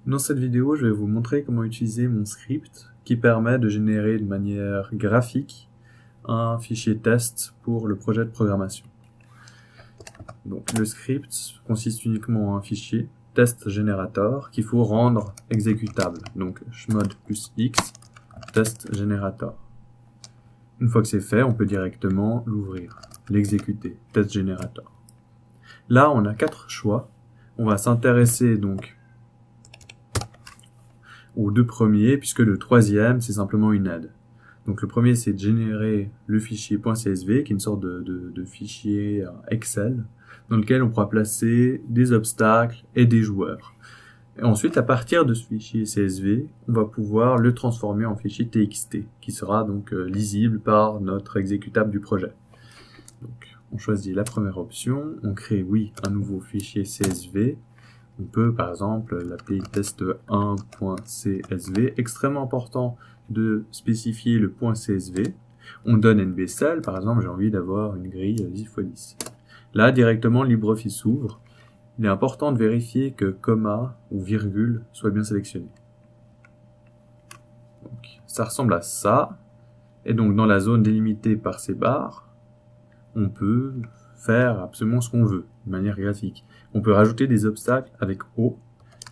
Dans cette vidéo, je vais vous montrer comment utiliser mon script qui permet de générer de manière graphique un fichier test pour le projet de programmation. Donc, le script consiste uniquement en un fichier test generator qu'il faut rendre exécutable. Donc, chmod plus x test generator. Une fois que c'est fait, on peut directement l'ouvrir, l'exécuter, test generator. Là, on a 4 choix. On va s'intéresser donc aux 2 premiers, puisque le troisième, c'est simplement une aide. Donc le premier, c'est de générer le fichier .csv, qui est une sorte de fichier Excel, dans lequel on pourra placer des obstacles et des joueurs. Et ensuite, à partir de ce fichier CSV, on va pouvoir le transformer en fichier TXT, qui sera donc lisible par notre exécutable du projet. Donc, on choisit la première option, on crée, oui, un nouveau fichier CSV. On peut, par exemple, l'appeler test1.csv. Extrêmement important de spécifier le .csv. On donne NBCell, par exemple, j'ai envie d'avoir une grille 10x10. Là, directement, LibreOffice s'ouvre. Il est important de vérifier que comma ou virgule soit bien sélectionné. Donc, ça ressemble à ça. Et donc, dans la zone délimitée par ces barres, on peut faire absolument ce qu'on veut, de manière graphique. On peut rajouter des obstacles avec O.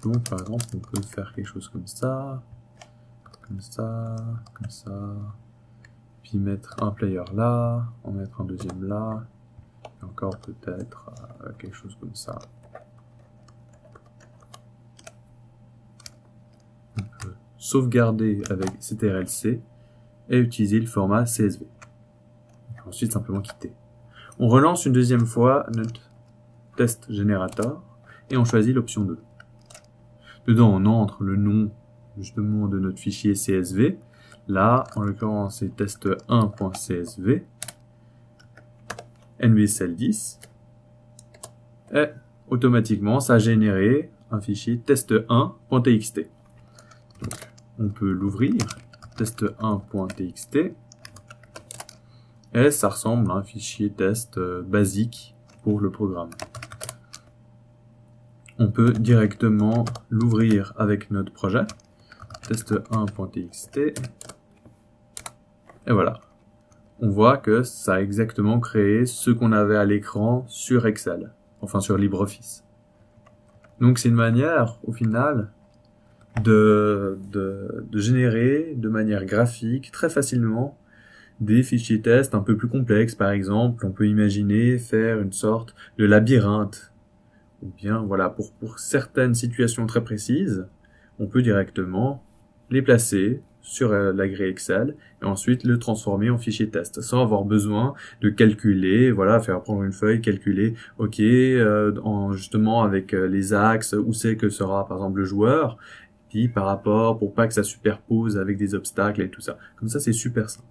Donc, par exemple, on peut faire quelque chose comme ça, comme ça, comme ça, puis mettre un player là, en mettre un deuxième là, et encore peut-être quelque chose comme ça. On peut sauvegarder avec CTRL-C et utiliser le format CSV. Et ensuite, simplement quitter. On relance une deuxième fois notre test generator et on choisit l'option 2. Dedans, on entre le nom justement de notre fichier CSV. Là, en l'occurrence, c'est test1.csv, nbcell10, et automatiquement, ça a généré un fichier test1.txt. Donc, on peut l'ouvrir, test1.txt, et ça ressemble à un fichier test basique pour le programme. On peut directement l'ouvrir avec notre projet, test1.txt, et voilà. On voit que ça a exactement créé ce qu'on avait à l'écran sur Excel, enfin sur LibreOffice. Donc c'est une manière, au final, de générer de manière graphique, très facilement, des fichiers tests un peu plus complexes. Par exemple, on peut imaginer faire une sorte de labyrinthe. Ou bien, voilà, pour certaines situations très précises, on peut directement les placer sur la grille Excel et ensuite le transformer en fichier test sans avoir besoin de calculer, voilà, faire prendre une feuille, calculer, ok, justement avec les axes, où c'est que sera par exemple le joueur, puis par rapport, pour pas que ça superpose avec des obstacles et tout ça. Comme ça, c'est super simple.